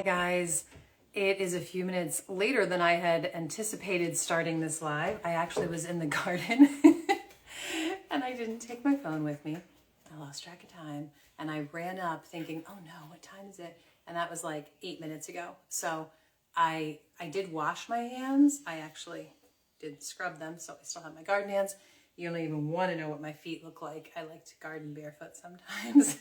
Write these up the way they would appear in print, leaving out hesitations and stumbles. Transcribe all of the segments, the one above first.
Hi guys, it is a few minutes later than I had anticipated starting this live. I actually was in the garden and I didn't take my phone with me. I lost track of time and I ran up thinking, oh no, what time is it? And that was like 8 minutes ago. So I did wash my hands. I actually did scrub them, so I still have my garden hands. You don't even want to know what my feet look like. I like to garden barefoot sometimes.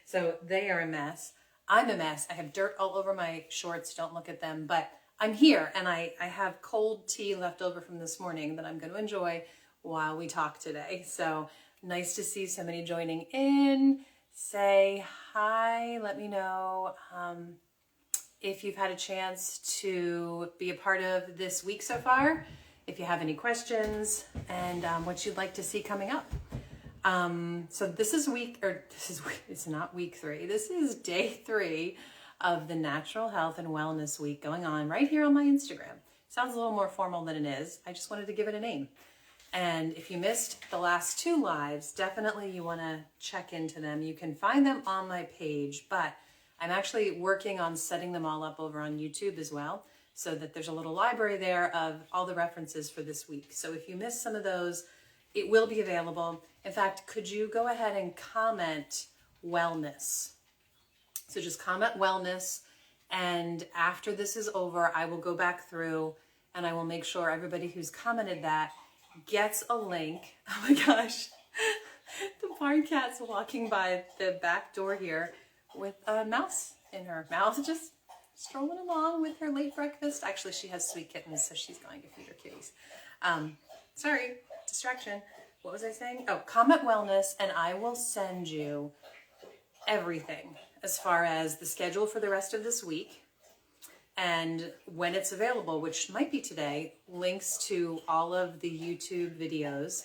So they are a mess. I'm a mess. I have dirt all over my shorts. Don't look at them, but I'm here and I have cold tea left over from this morning that I'm going to enjoy while we talk today. So nice to see somebody joining in. Say hi. Let me know if you've had a chance to be a part of this week so far, if you have any questions and what you'd like to see coming up. So it's not week 3. This is day 3 of the Natural Health and Wellness Week going on right here on my Instagram. Sounds a little more formal than it is. I just wanted to give it a name. And if you missed the last 2 lives, definitely you want to check into them. You can find them on my page, but I'm actually working on setting them all up over on YouTube as well, so that there's a little library there of all the references for this week. So if you missed some of those, it will be available. In fact, could you go ahead and comment wellness? So just comment wellness. And after this is over, I will go back through and I will make sure everybody who's commented that gets a link. Oh my gosh. The barn cat's walking by the back door here with a mouse in her mouth, just strolling along with her late breakfast. Actually, she has sweet kittens, so she's going to feed her kitties. Sorry, distraction. What was I saying? Oh, comment wellness, and I will send you everything as far as the schedule for the rest of this week and when it's available, which might be today, links to all of the YouTube videos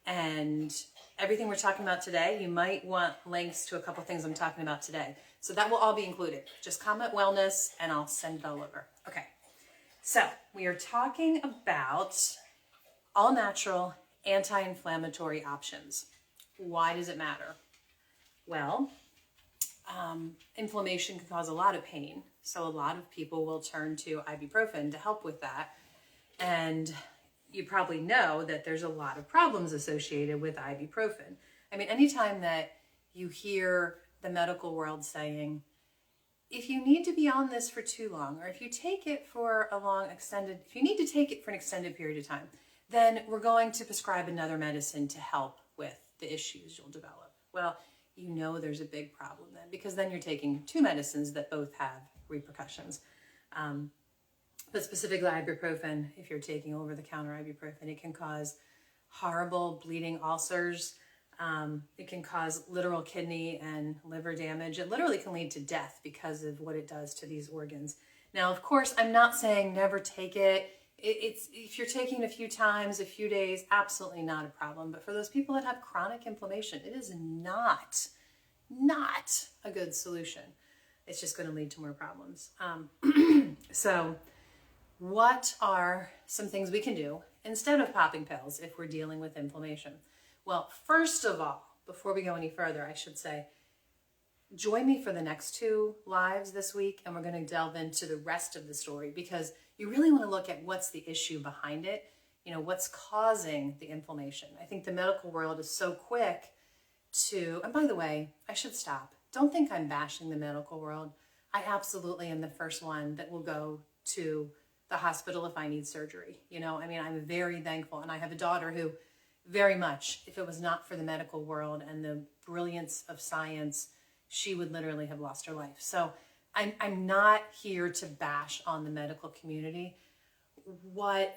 and everything we're talking about today. You might want links to a couple things I'm talking about today. So that will all be included. Just comment wellness and I'll send it all over. Okay. So we are talking about all natural anti-inflammatory options. Why does it matter? Well, inflammation can cause a lot of pain. So a lot of people will turn to ibuprofen to help with that. And you probably know that there's a lot of problems associated with ibuprofen. I mean, anytime that you hear the medical world saying, if you need to be on this for too long, or if you take it for if you need to take it for an extended period of time, then we're going to prescribe another medicine to help with the issues you'll develop. Well, you know there's a big problem then, because then you're taking 2 medicines that both have repercussions. But specifically ibuprofen, if you're taking over-the-counter ibuprofen, it can cause horrible bleeding ulcers. It can cause literal kidney and liver damage. It literally can lead to death because of what it does to these organs. Now, of course, I'm not saying never take it. It's if you're taking it a few times, a few days, absolutely not a problem. But for those people that have chronic inflammation, it is not a good solution. It's just going to lead to more problems. So what are some things we can do instead of popping pills if we're dealing with inflammation? Well, first of all, before we go any further, I should say, join me for the next 2 lives this week, and we're going to delve into the rest of the story, because you really want to look at what's the issue behind it, what's causing the inflammation. I think the medical world is so quick to, and by the way, I should stop. Don't think I'm bashing the medical world. I absolutely am the first one that will go to the hospital if I need surgery. I'm very thankful, and I have a daughter who very much, if it was not for the medical world and the brilliance of science, she would literally have lost her life. So I'm not here to bash on the medical community. What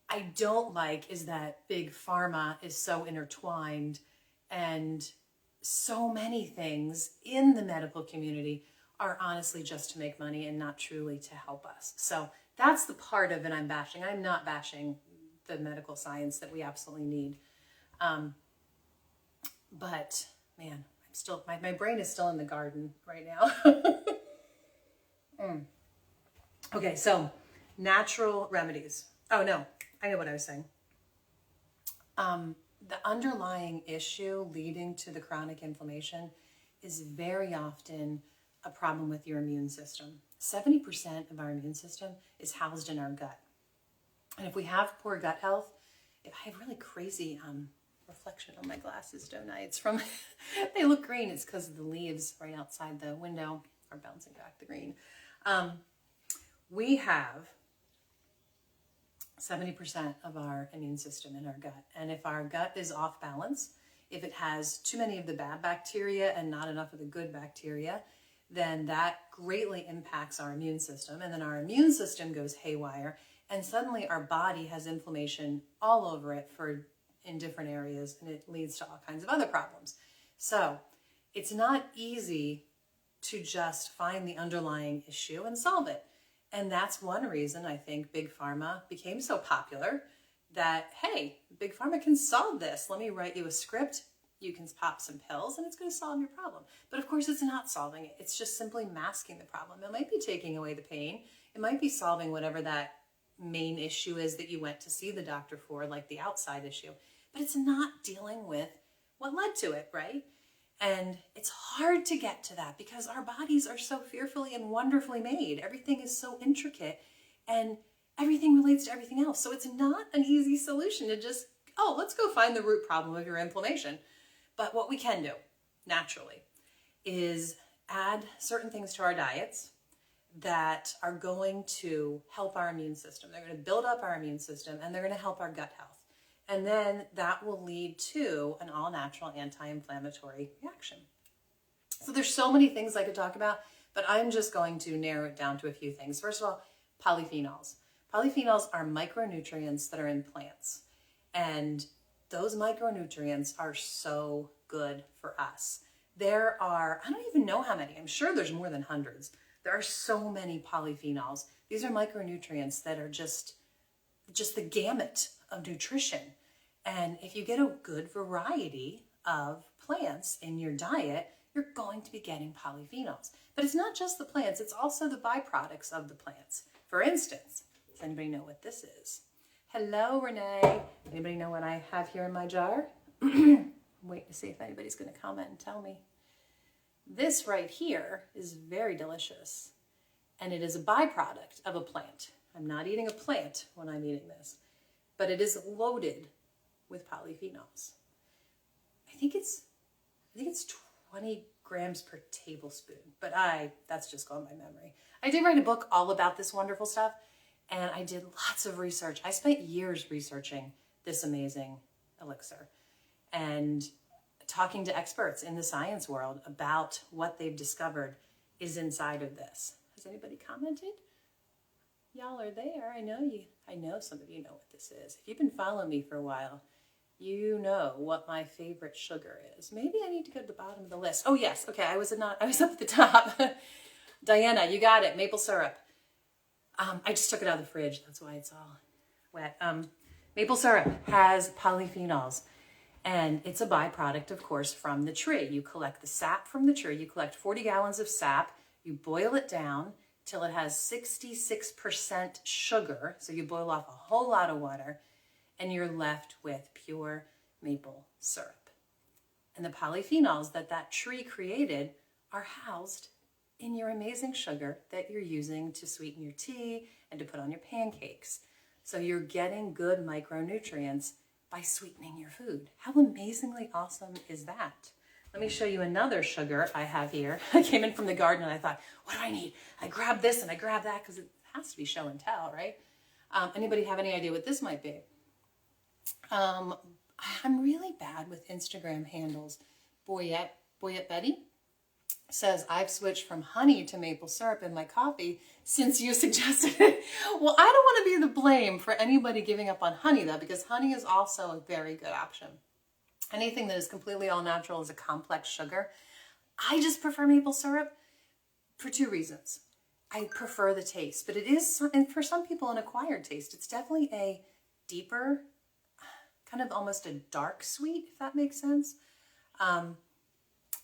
I don't like is that big pharma is so intertwined, and so many things in the medical community are honestly just to make money and not truly to help us. So that's the part of it I'm bashing. I'm not bashing the medical science that we absolutely need. But man, I'm still, my brain is still in the garden right now. Okay, so natural remedies. Oh no, I know what I was saying. The underlying issue leading to the chronic inflammation is very often a problem with your immune system. 70% of our immune system is housed in our gut. And if we have poor gut health, if I have really crazy reflection on my glasses, don't I? It's from, they look green. It's because the leaves right outside the window are bouncing back the green. We have 70% of our immune system in our gut. And if our gut is off balance, if it has too many of the bad bacteria and not enough of the good bacteria, then that greatly impacts our immune system. And then our immune system goes haywire. And suddenly our body has inflammation all over it in different areas, and it leads to all kinds of other problems. So it's not easy to just find the underlying issue and solve it. And that's one reason I think Big Pharma became so popular, that, hey, Big Pharma can solve this. Let me write you a script. You can pop some pills and it's going to solve your problem. But of course, it's not solving it. It's just simply masking the problem. It might be taking away the pain. It might be solving whatever that main issue is that you went to see the doctor for, like the outside issue. But it's not dealing with what led to it, right? And it's hard to get to that because our bodies are so fearfully and wonderfully made. Everything is so intricate and everything relates to everything else. So it's not an easy solution to just, oh, let's go find the root problem of your inflammation. But what we can do naturally is add certain things to our diets that are going to help our immune system. They're going to build up our immune system and they're going to help our gut health. And then that will lead to an all-natural anti-inflammatory reaction. So there's so many things I could talk about, but I'm just going to narrow it down to a few things. First of all, polyphenols. Polyphenols are micronutrients that are in plants. And those micronutrients are so good for us. There are, I don't even know how many. I'm sure there's more than hundreds. There are so many polyphenols. These are micronutrients that are just the gamut of nutrition. And if you get a good variety of plants in your diet, you're going to be getting polyphenols. But it's not just the plants, it's also the byproducts of the plants. For instance, does anybody know what this is? Hello, Renee. Anybody know what I have here in my jar? Wait to see if anybody's going to comment and tell me. This right here is very delicious, and it is a byproduct of a plant. I'm not eating a plant when I'm eating this, but it is loaded with polyphenols. I think it's 20 grams per tablespoon, but that's just gone by memory. I did write a book all about this wonderful stuff, and I did lots of research. I spent years researching this amazing elixir and talking to experts in the science world about what they've discovered is inside of this. Has anybody commented? Y'all are there. I know some of you know what this is. If you've been following me for a while, you know what my favorite sugar is. Maybe I need to go to the bottom of the list. Oh yes, okay, I was up at the top. Diana, you got it, maple syrup. I just took it out of the fridge, that's why it's all wet. Maple syrup has polyphenols, and it's a byproduct, of course, from the tree. You collect the sap from the tree, you collect 40 gallons of sap, you boil it down till it has 66% sugar, so you boil off a whole lot of water, and you're left with pure maple syrup. And the polyphenols that tree created are housed in your amazing sugar that you're using to sweeten your tea and to put on your pancakes. So you're getting good micronutrients by sweetening your food. How amazingly awesome is that? Let me show you another sugar I have here. I came in from the garden and I thought, what do I need? I grabbed this and I grabbed that because it has to be show and tell, right? Anybody have any idea what this might be? I'm really bad with Instagram handles. Boyette Betty says, I've switched from honey to maple syrup in my coffee since you suggested it. Well, I don't want to be the blame for anybody giving up on honey though, because honey is also a very good option. Anything that is completely all natural is a complex sugar. I just prefer maple syrup for two reasons. I prefer the taste, but it is, and for some people, an acquired taste. It's definitely a deeper, kind of almost a dark sweet, if that makes sense.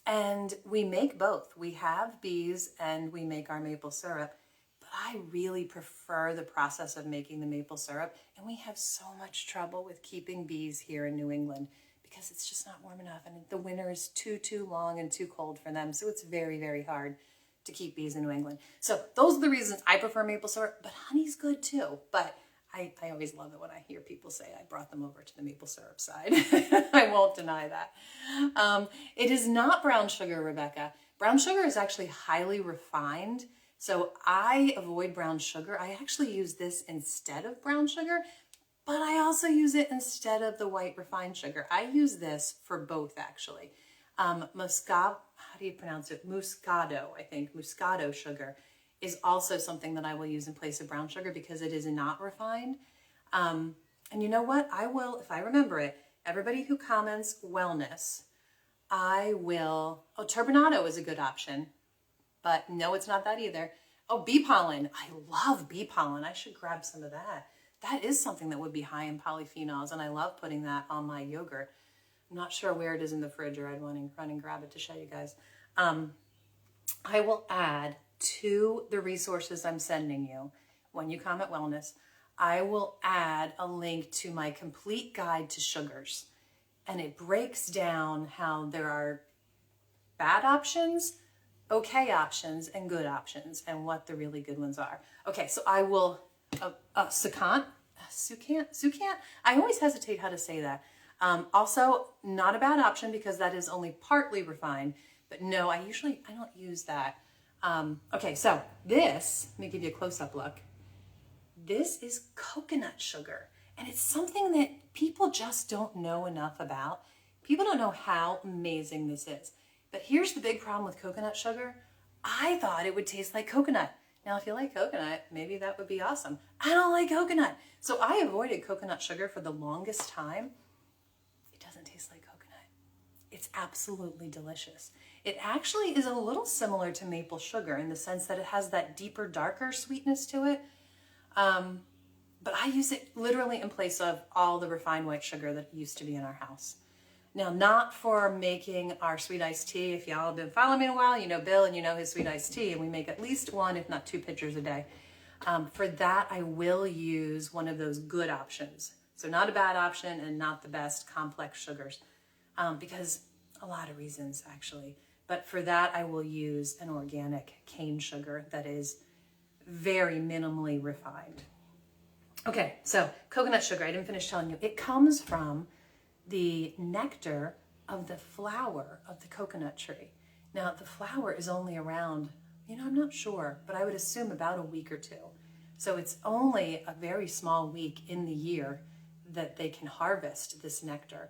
And we make both. We have bees and we make our maple syrup, but I really prefer the process of making the maple syrup. And we have so much trouble with keeping bees here in New England because it's just not warm enough. And the winter is too long and too cold for them. So it's very, very hard to keep bees in New England. So those are the reasons I prefer maple syrup, but honey's good too. But I always love it when I hear people say I brought them over to the maple syrup side. I won't deny that. It is not brown sugar, Rebecca. Brown sugar is actually highly refined. So I avoid brown sugar. I actually use this instead of brown sugar, but I also use it instead of the white refined sugar. I use this for both actually. How do you pronounce it? Muscado, I think. Muscado sugar is also something that I will use in place of brown sugar because it is not refined. And you know what? I will, if I remember it, everybody who comments wellness, turbinado is a good option, but no, it's not that either. Oh, bee pollen. I love bee pollen. I should grab some of that. That is something that would be high in polyphenols, and I love putting that on my yogurt. I'm not sure where it is in the fridge, or I'd want to run and grab it to show you guys. I will add to the resources I'm sending you when you comment wellness. I will add a link to my complete guide to sugars, and it breaks down how there are bad options, okay options, and good options, and what the really good ones are. Okay, so I will, sucant. I always hesitate how to say that. Also, not a bad option because that is only partly refined, but no, I don't use that. Okay, so this, let me give you a close-up look. This is coconut sugar, and it's something that people just don't know enough about. People don't know how amazing this is. But here's the big problem with coconut sugar. I thought it would taste like coconut. Now, if you like coconut, maybe that would be awesome. I don't like coconut. So I avoided coconut sugar for the longest time. It doesn't taste like coconut. It's absolutely delicious. It actually is a little similar to maple sugar in the sense that it has that deeper, darker sweetness to it. But I use it literally in place of all the refined white sugar that used to be in our house. Now, not for making our sweet iced tea. If y'all have been following me in a while, you know Bill and you know his sweet iced tea, and we make at least one, if not 2 pitchers a day. For that, I will use one of those good options. So not a bad option and not the best complex sugars, because a lot of reasons actually. But for that, I will use an organic cane sugar that is very minimally refined. Okay, so coconut sugar, I didn't finish telling you. It comes from the nectar of the flower of the coconut tree. Now, the flower is only around, I'm not sure, but I would assume about a week or 2. So it's only a very small week in the year that they can harvest this nectar.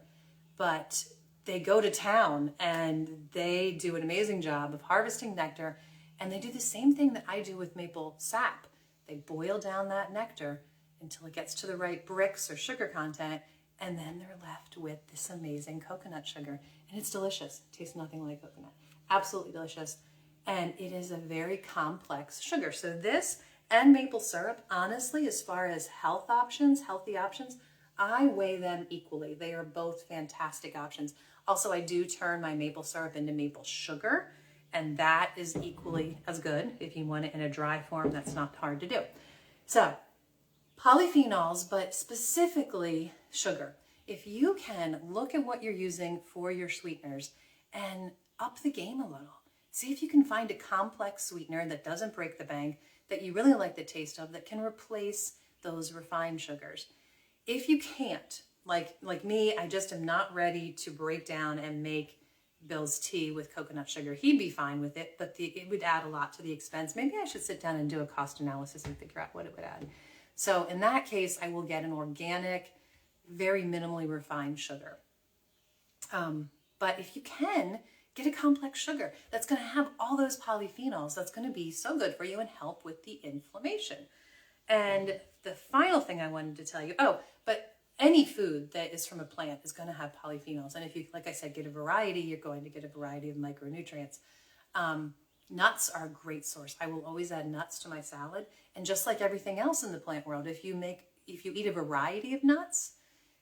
But they go to town and they do an amazing job of harvesting nectar, and they do the same thing that I do with maple sap. They boil down that nectar until it gets to the right Brix or sugar content, and then they're left with this amazing coconut sugar. And it's delicious. It tastes nothing like coconut. Absolutely delicious. And it is a very complex sugar. So this and maple syrup, honestly, as far as healthy options, I weigh them equally. They are both fantastic options. Also, I do turn my maple syrup into maple sugar, and that is equally as good. If you want it in a dry form, that's not hard to do. So, polyphenols, but specifically sugar. If you can look at what you're using for your sweeteners and up the game a little. See if you can find a complex sweetener that doesn't break the bank, that you really like the taste of, that can replace those refined sugars. If you can't, like me, I just am not ready to break down and make Bill's tea with coconut sugar. He'd be fine with it, but it would add a lot to the expense. Maybe I should sit down and do a cost analysis and figure out what it would add. So in that case, I will get an organic, very minimally refined sugar. But if you can, get a complex sugar that's going to have all those polyphenols that's going to be so good for you and help with the inflammation. And the final thing I wanted to tell you, but any food that is from a plant is going to have polyphenols. And if you, like I said, get a variety, you're going to get a variety of micronutrients. Nuts are a great source. I will always add nuts to my salad. And just like everything else in the plant world, if you eat a variety of nuts,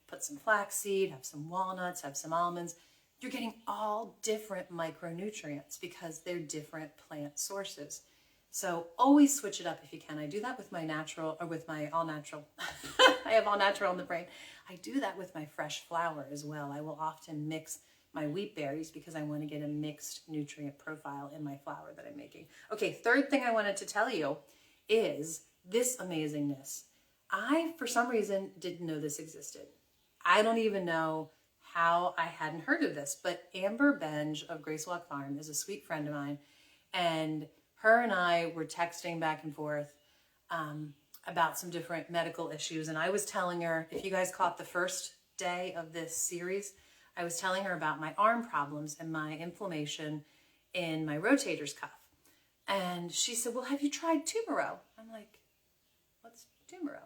put some flaxseed, have some walnuts, have some almonds, you're getting all different micronutrients because they're different plant sources. So always switch it up if you can. I do that with my natural, or with my all natural. I have all natural in the brain. I do that with my fresh flour as well. I will often mix my wheat berries because I want to get a mixed nutrient profile in my flour that I'm making. Okay, third thing I wanted to tell you is this amazingness. I, for some reason, didn't know this existed. I don't even know how I hadn't heard of this, but Amber Benj of Grace Walk Farm is a sweet friend of mine, and her and I were texting back and forth about some different medical issues, and I was telling her, if you guys caught the first day of this series, I was telling her about my arm problems and my inflammation in my rotator's cuff. And she said, well, have you tried Turmeric? I'm like, what's Turmeric?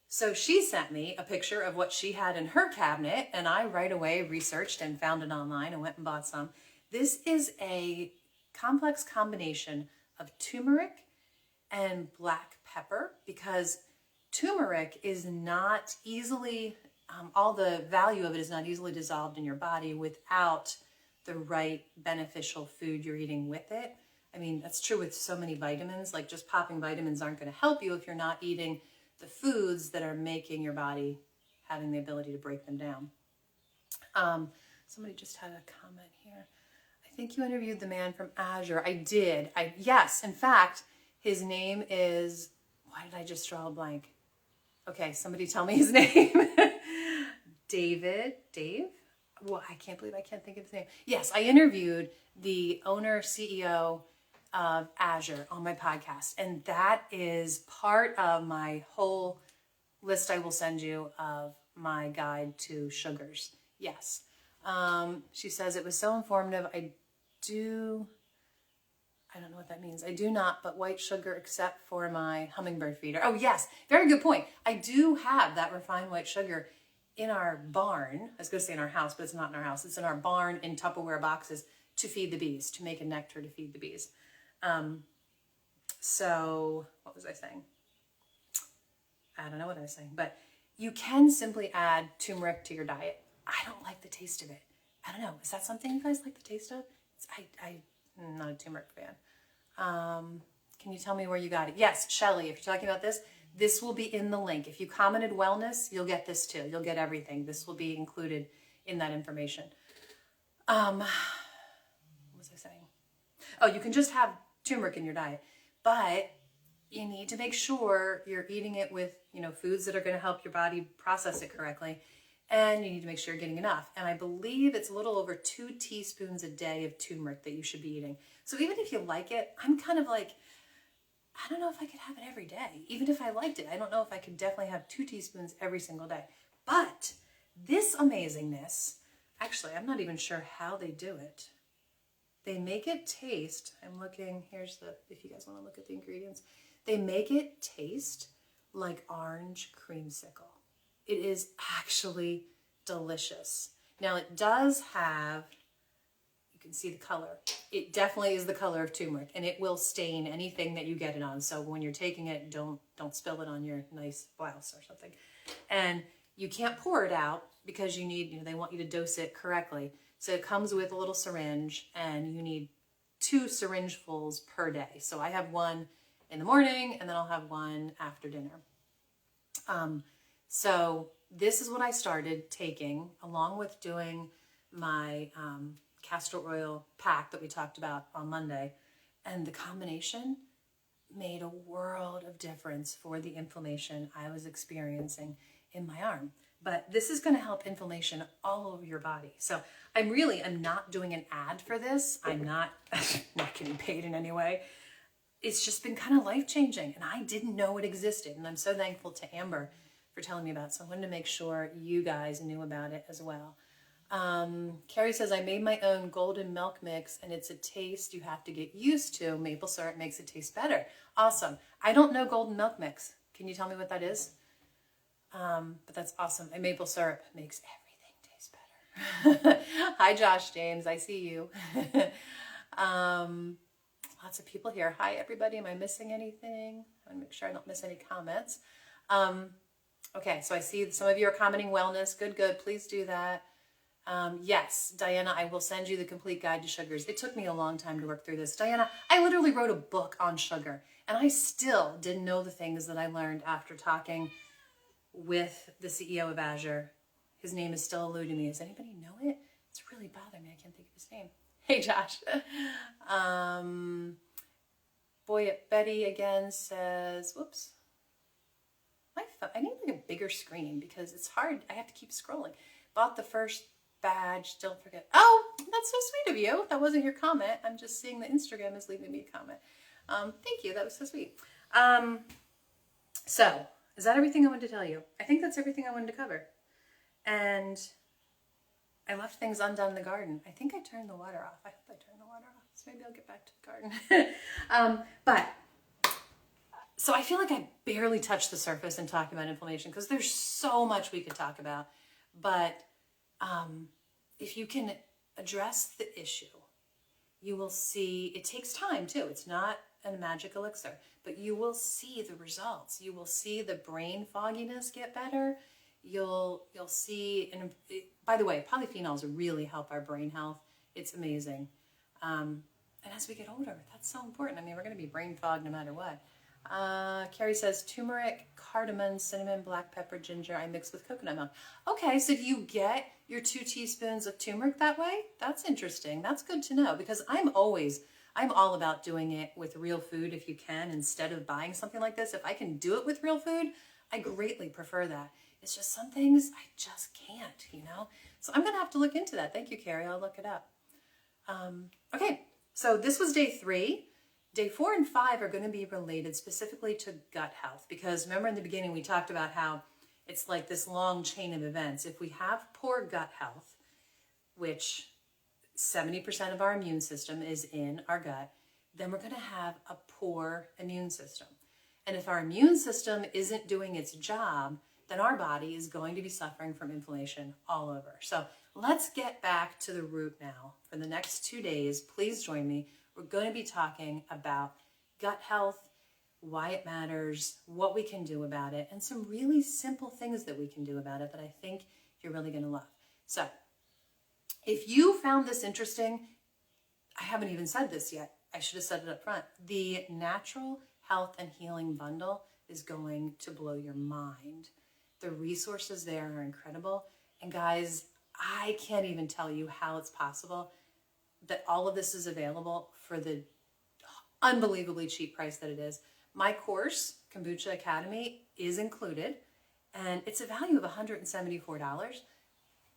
So she sent me a picture of what she had in her cabinet, and I right away researched and found it online and went and bought some. This is a complex combination of turmeric and black pepper, because turmeric is not easily, all the value of it is not easily dissolved in your body without the right beneficial food you're eating with it. I mean, that's true with so many vitamins. Like, just popping vitamins aren't going to help you if you're not eating the foods that are making your body having the ability to break them down. Somebody just had a comment here. I think you interviewed the man from Azure. I did. Yes, in fact, his name is, why did I just draw a blank? Okay, somebody tell me his name. Dave? Well, I can't believe I can't think of his name. Yes, I interviewed the owner, CEO of Azure on my podcast, and that is part of my whole list I will send you of my guide to sugars. Yes. She says it was so informative. I don't know what that means. I do not, but white sugar except for my hummingbird feeder. Oh yes, very good point. I do have that refined white sugar in our barn. I was going to say in our house, but it's not in our house. It's in our barn in Tupperware boxes to feed the bees, to make a nectar to feed the bees. So what was I saying? I don't know what I was saying, but you can simply add turmeric to your diet. I don't like the taste of it. I don't know. Is that something you guys like the taste of? I'm not a turmeric fan. Can you tell me where you got it? Yes, Shelly, if you're talking about this will be in the link. If you commented wellness, you'll get this too. You'll get everything. This will be included in that information. What was I saying? Oh, you can just have turmeric in your diet, but you need to make sure you're eating it with, foods that are going to help your body process it correctly. And you need to make sure you're getting enough. And I believe it's a little over 2 teaspoons a day of turmeric that you should be eating. So even if you like it, I'm kind of like, I don't know if I could have it every day. Even if I liked it, I don't know if I could definitely have 2 teaspoons every single day. But this amazingness, actually, I'm not even sure how they do it. They make it taste, I'm looking, if you guys want to look at the ingredients, they make it taste like orange creamsicle. It is actually delicious. Now it does have, you can see the color. It definitely is the color of turmeric, and it will stain anything that you get it on. So when you're taking it, don't spill it on your nice blouse or something. And you can't pour it out because you need, they want you to dose it correctly. So it comes with a little syringe, and you need 2 syringefuls per day. So I have one in the morning, and then I'll have one after dinner. So this is what I started taking along with doing my castor oil pack that we talked about on Monday. And the combination made a world of difference for the inflammation I was experiencing in my arm. But this is going to help inflammation all over your body. So I'm not doing an ad for this. I'm not getting paid in any way. It's just been kind of life-changing, and I didn't know it existed. And I'm so thankful to Amber for telling me about it. So I wanted to make sure you guys knew about it as well. Carrie says, I made my own golden milk mix, and it's a taste you have to get used to. Maple syrup makes it taste better. Awesome. I don't know golden milk mix. Can you tell me what that is? But that's awesome. And maple syrup makes everything taste better. Hi, Josh James. I see you. Lots of people here. Hi, everybody. Am I missing anything? I want to make sure I don't miss any comments. Okay, so I see some of you are commenting wellness. Good. Please do that. Yes, Diana, I will send you the complete guide to sugars. It took me a long time to work through this. Diana, I literally wrote a book on sugar, and I still didn't know the things that I learned after talking with the CEO of Azure. His name is still eluding me. Does anybody know it? It's really bothering me. I can't think of his name. Hey, Josh. Boy at Betty again says, whoops. I need like a bigger screen because it's hard. I have to keep scrolling. Bought the first badge. Don't forget. Oh, that's so sweet of you. That wasn't your comment. I'm just seeing the Instagram is leaving me a comment. Thank you. That was so sweet. So is that everything I wanted to tell you? I think that's everything I wanted to cover. And I left things undone in the garden. I think I turned the water off. I hope I turned the water off. So maybe I'll get back to the garden. So I feel like I barely touched the surface in talking about inflammation because there's so much we could talk about. But if you can address the issue, you will see, it takes time too. It's not a magic elixir, but you will see the results. You will see the brain fogginess get better. You'll see, and by the way, polyphenols really help our brain health. It's amazing. And as we get older, that's so important. I mean, we're going to be brain fogged no matter what. Carrie says, turmeric, cardamom, cinnamon, black pepper, ginger, I mix with coconut milk. Okay, so do you get your 2 teaspoons of turmeric that way? That's interesting. That's good to know because I'm all about doing it with real food if you can, instead of buying something like this. If I can do it with real food, I greatly prefer that. It's just some things I just can't, you know? So I'm going to have to look into that. Thank you, Carrie. I'll look it up. Okay, so this was day 3. Day 4 and 5 are going to be related specifically to gut health because remember in the beginning we talked about how it's like this long chain of events. If we have poor gut health, which 70% of our immune system is in our gut, then we're going to have a poor immune system. And if our immune system isn't doing its job, then our body is going to be suffering from inflammation all over. So let's get back to the root now. For the next 2 days, please join me. We're going to be talking about gut health, why it matters, what we can do about it, and some really simple things that we can do about it that I think you're really going to love. So if you found this interesting, I haven't even said this yet. I should have said it up front. The Natural Health and Healing Bundle is going to blow your mind. The resources there are incredible. And guys, I can't even tell you how it's possible that all of this is available for the unbelievably cheap price that it is. My course, Kombucha Academy, is included, and it's a value of $174,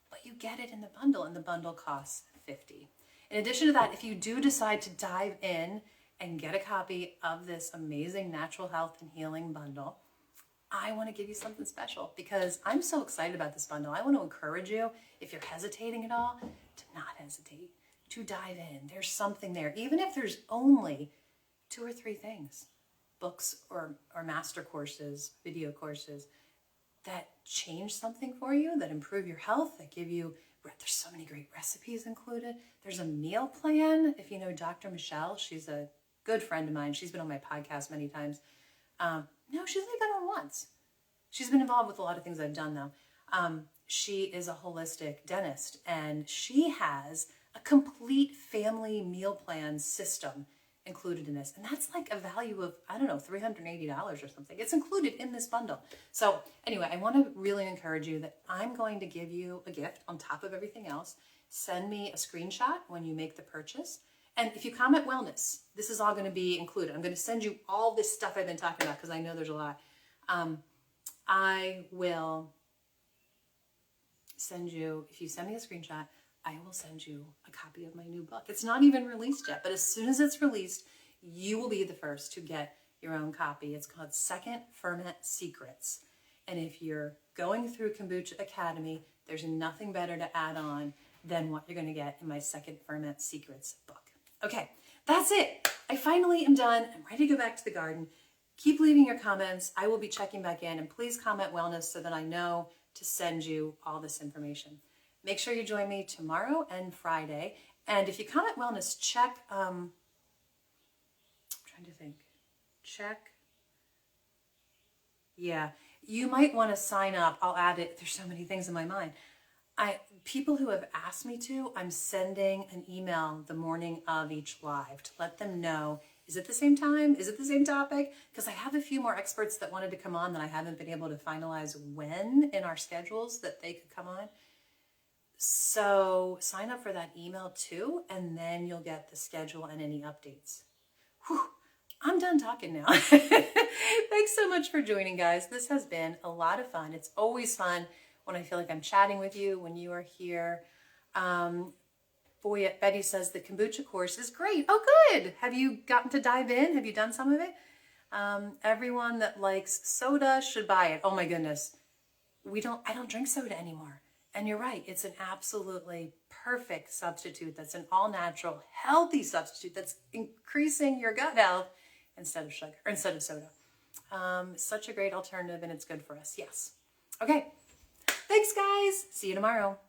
but you get it in the bundle, and the bundle costs $50. In addition to that, if you do decide to dive in and get a copy of this amazing Natural Health and Healing Bundle, I want to give you something special because I'm so excited about this bundle. I want to encourage you, if you're hesitating at all, to not hesitate, to dive in. There's something there, even if there's only 2 or 3 things, books or master courses, video courses that change something for you, that improve your health, that give you, there's so many great recipes included. There's a meal plan. If you know Dr. Michelle, she's a good friend of mine. She's been on my podcast many times. No, she's only been on once. She's been involved with a lot of things I've done though. She is a holistic dentist and she has a complete family meal plan system included in this. And that's like a value of, I don't know, $380 or something. It's included in this bundle. So anyway, I want to really encourage you that I'm going to give you a gift on top of everything else. Send me a screenshot when you make the purchase. And if you comment wellness, this is all going to be included. I'm going to send you all this stuff I've been talking about because I know there's a lot. I will send you, if you send me a screenshot, I will send you a copy of my new book. It's not even released yet, but as soon as it's released, you will be the first to get your own copy. It's called Second Ferment Secrets. And if you're going through Kombucha Academy, there's nothing better to add on than what you're going to get in my Second Ferment Secrets book. Okay, that's it. I finally am done. I'm ready to go back to the garden. Keep leaving your comments. I will be checking back in, and please comment wellness so that I know to send you all this information. Make sure you join me tomorrow and Friday. And if you comment wellness, check, I'm trying to think, yeah, you might want to sign up. I'll add it. There's so many things in my mind. People who have asked me to, I'm sending an email the morning of each live to let them know, is it the same time? Is it the same topic? Because I have a few more experts that wanted to come on that I haven't been able to finalize when in our schedules that they could come on. So sign up for that email too, and then you'll get the schedule and any updates. Whew, I'm done talking now. Thanks so much for joining, guys. This has been a lot of fun. It's always fun when I feel like I'm chatting with you, when you are here. Boy, Betty says the kombucha course is great. Oh, good. Have you gotten to dive in? Have you done some of it? Everyone that likes soda should buy it. Oh my goodness. I don't drink soda anymore. And you're right. It's an absolutely perfect substitute. That's an all natural, healthy substitute that's increasing your gut health instead of sugar or instead of soda. Such a great alternative, and it's good for us. Yes. Okay. Thanks, guys. See you tomorrow.